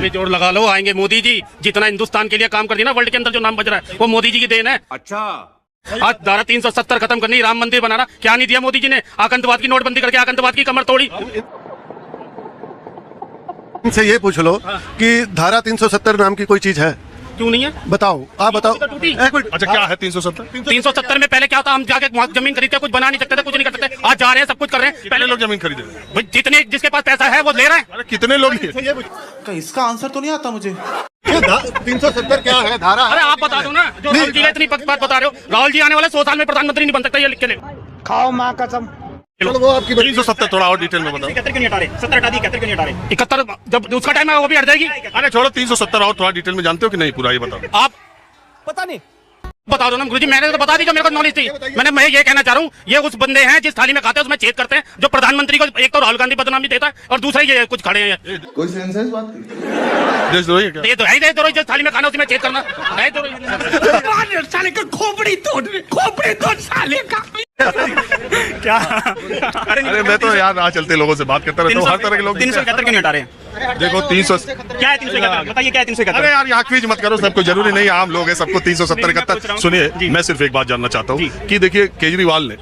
अभी जोर लगा लो, आएंगे मोदी जी। जितना हिंदुस्तान के लिए काम कर दिया ना वर्ल्ड के अंदर, जो नाम बज रहा है वो मोदी जी की देन है। अच्छा, आज धारा 370 खत्म करनी, राम मंदिर बनाना, क्या नहीं दिया मोदी जी ने? आतंकवाद की नोटबंदी करके आतंकवाद की कमर तोड़ी। इनसे ये पूछ लो कि धारा 370 नाम की कोई चीज है? क्यों नहीं है? बताओ, आप बताओ। अच्छा, क्या है 370? 370 में पहले क्या था? हम जाके वहाँ जमीन खरीदते, कुछ बना नहीं सकते थे, कुछ नहीं कर सकते। आज जा रहे हैं, सब कुछ कर रहे हैं। पहले लोग जमीन खरीदे, भाई जितने जिसके पास पैसा है वो ले रहे हैं। अरे कितने लोग लिए? इसका आंसर तो नहीं आता मुझे। 370 क्या है धारा? अरे आप बता दो ना, जो राहुल जी इतनी बात बता रहे हो। राहुल जी आने वाले 100 साल में प्रधानमंत्री नहीं बन सकता, ये लिख के ले। खाओ माँ कसम। चलो वो आपकी 370 थोड़ा और डिटेल में बताओ। 71 क्यों नहीं हटा रहे? 70 हटा दी, 71 क्यों नहीं हटा रहे? 71 जब उसका टाइम है वो भी हट जाएगी। अरे छोड़ो, 370 और थोड़ा डिटेल में जानते हो कि नहीं? पूरा ये बताओ। आप पता नहीं, बता दो ना गुरुजी, मैंने तो बता दी जो मेरे को नॉलेज थी। मैं ये कहना चाह रहा हूँ, ये उस बंदे हैं जिस थाली में खाते हैं उसमें छेद करते हैं, जो प्रधानमंत्री को एक तो राहुल गांधी बदनामी देता है और दूसरा ये कुछ खड़े हैं। कोई सेंस है इस बात की? देशद्रोही है क्या? ये तो है ही देशद्रोही, जिस थाली में खाना उसी में छेद करना है देशद्रोही। साले का खोपड़ी तोड़ साले का। क्या? अरे मैं तो यार राह चलते लोगों से बात करता रहता हूँ, हर तरह के लोग। 371 क्यों नहीं हटा रहे? देखो 300 क्या है 371? बताइए क्या है 371? अरे यार यहाँ क्विज मत करो, सबको जरूरी नहीं, आम लोग हैं, सबको 370 71। सुनिए, मैं सिर्फ एक बात जानना चाहता हूँ कि देखिए केजरीवाल ने,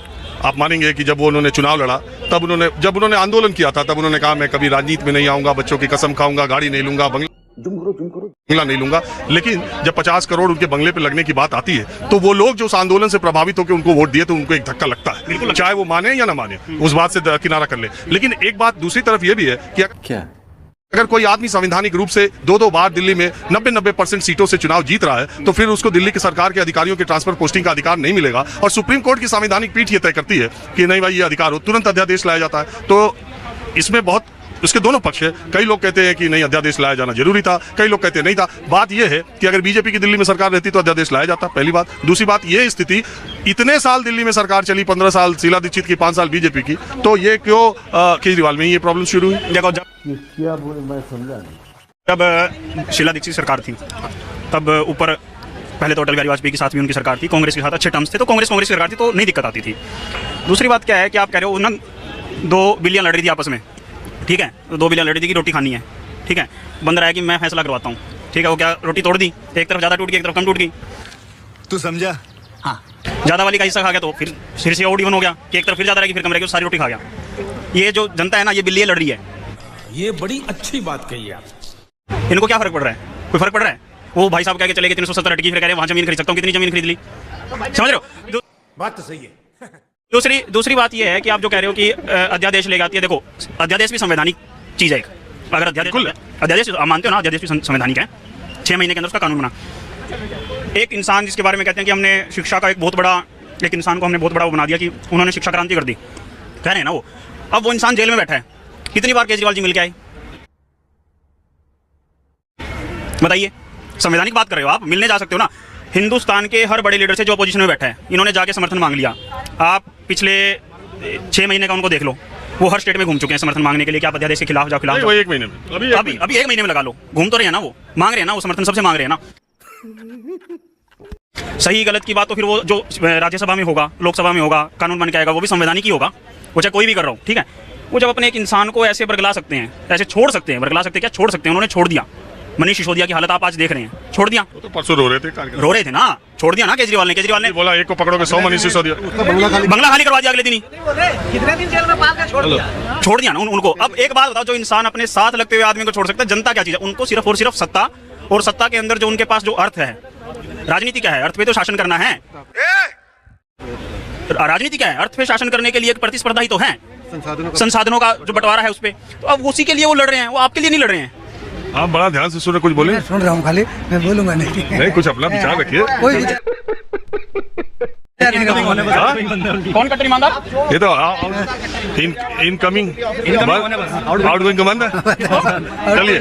आप मानेंगे कि जब वो उन्होंने चुनाव लड़ा तब जब उन्होंने आंदोलन किया था तब उन्होंने कहा मैं कभी राजनीति में नहीं आऊंगा, बच्चों की कसम खाऊंगा, गाड़ी नहीं लूंगा, बंगला नहीं लूंगा। लेकिन जब 50 करोड़ उनके बंगले पे लगने की बात आती है तो वो लोग जो उस आंदोलन से प्रभावित होकर उनको वोट दिए तो उनको एक धक्का लगता है, चाहे वो माने या ना माने, उस बात से किनारा कर ले। लेकिन एक बात दूसरी तरफ ये भी है कि क्या? अगर कोई आदमी संवैधानिक रूप से दो बार दिल्ली में 90% सीटों से चुनाव जीत रहा है तो फिर उसको दिल्ली की सरकार के अधिकारियों के ट्रांसफर पोस्टिंग का अधिकार नहीं मिलेगा। और सुप्रीम कोर्ट की संवैधानिक पीठ ये तय करती है कि नहीं भाई ये अधिकार हो, तुरंत अध्यादेश लाया जाता है। तो इसमें बहुत उसके दोनों पक्ष है। कई लोग कहते हैं कि नहीं अध्यादेश लाया जाना जरूरी था, कई लोग कहते हैं नहीं था। बात यह है कि अगर बीजेपी की दिल्ली में सरकार रहती तो अध्यादेश लाया जाता, पहली बात। दूसरी बात ये स्थिति, इतने साल दिल्ली में सरकार चली, 15 साल शीला दीक्षित की, 5 साल बीजेपी की, तो ये क्यों केजरीवाल में ये प्रॉब्लम शुरू हुई? देखो जब शीला दीक्षित सरकार थी तब ऊपर पहले तो अटल बिहारी वाजपेयी के साथ भी उनकी सरकार थी, कांग्रेस के साथ अच्छे टर्म्स थे, तो कांग्रेस की सरकार थी तो नहीं दिक्कत आती थी। दूसरी बात क्या है कि आप कह रहे हो ना 2 बिलियन लड़ रही थी आपस में, ठीक है, तो 2 बिलियन लड़ रही थी कि रोटी खानी है, ठीक है, बंद रहा है कि मैं फैसला करवाता हूँ, ठीक है, वो क्या रोटी तोड़ दी, एक तरफ ज़्यादा टूट गई एक तरफ कम टूट गई। तू समझा? हाँ, ज़्यादा वाली का हिस्सा खा गया तो फिर से और इवन हो गया कि एक तरफ फिर ज़्यादा रहेगी, फिर कम रहेगी, सारी रोटी खा गया। ये जो जनता है ना, ये बिल्ली लड़ रही है। ये बड़ी अच्छी बात कही आप। इनको क्या फर्क पड़ रहा है? कोई फर्क पड़ रहा है? वो भाई साहब कह के चले गए 370 हटकी, फिर कह रहे हैं वहाँ जमीन खरीद सकता हूँ, कितनी जमीन खरीद ली, समझ रहे हो? बात तो सही है। दूसरी बात यह है कि आप जो कह रहे हो कि अध्यादेश ले आती है, देखो अध्यादेश भी संवैधानिक चीज़ है। अगर अध्यादेश आप मानते हो ना, अध्यादेश भी संवैधानिक है, 6 महीने के अंदर उसका कानून बना। एक इंसान जिसके बारे में कहते हैं कि हमने शिक्षा का एक इंसान को हमने बहुत बड़ा वो बना दिया कि उन्होंने शिक्षा क्रांति कर दी, कह रहे हैं ना वो। अब वो इंसान जेल में बैठा है, कितनी बार केजरीवाल जी मिल के आए? बताइए, संवैधानिक बात कर रहे हो आप, मिलने जा सकते हो ना। हिंदुस्तान के हर बड़े लीडर से जो अपोजिशन में बैठा है, इन्होंने जाके समर्थन मांग लिया। आप पिछले 6 महीने का उनको देख लो, वो हर स्टेट में घूम चुके हैं समर्थन मांगने के लिए कि आप अध्यादेश के खिलाफ जाओ, खिलाफ जाओ। 1 महीने में अभी 1 महीने में लगा लो, घूम तो रहे हैं ना, वो मांग रहे हैं ना, वो समर्थन सबसे मांग रहे हैं ना। सही गलत की बात तो फिर वो जो राज्यसभा में होगा, लोकसभा में होगा, कानून बन के आएगा, वो भी संवैधानिक ही होगा, वो चाहे कोई भी कर रहा हो, ठीक है। वो जब अपने एक इंसान को ऐसे बरगला सकते हैं, ऐसे छोड़ सकते हैं, बरगला सकते हैं क्या, छोड़ सकते हैं, उन्होंने छोड़ दिया। मनीष सिसोदिया की हालत आप आज देख रहे हैं, छोड़ दिया। तो परसों रो रहे थे ना, छोड़ दिया ना केजरीवाल ने बोला एक को पकड़ोगे 100 मनीष सिसोदिया, बंगला खाली करवा दिया अगले दिन ही, कितने दिन जेल में पाल कर छोड़ दिया ना उनको। अब एक बात बताओ, जो इंसान अपने साथ लगते हुए आदमी को छोड़ सकता है, जनता क्या चीज है? उनको सिर्फ और सिर्फ सत्ता, और सत्ता के अंदर जो उनके पास जो अर्थ है, राजनीति क्या है? अर्थ पे तो शासन करना है। राजनीति क्या है? अर्थ पे शासन करने के लिए एक प्रतिस्पर्धा ही तो है, संसाधनों का जो बंटवारा है उस पे। तो अब उसी के लिए वो लड़ रहे हैं, वो आपके लिए नहीं लड़ रहे हैं। आप बड़ा ध्यान से सुने, कुछ बोले? सुन रहा हूँ, खाली मैं बोलूंगा नहीं। कुछ अपना विचार रखिए। कौन कटरी ईमानदार? ये तो इनकमिंग आउटगोइंग कमांडर। चलिए।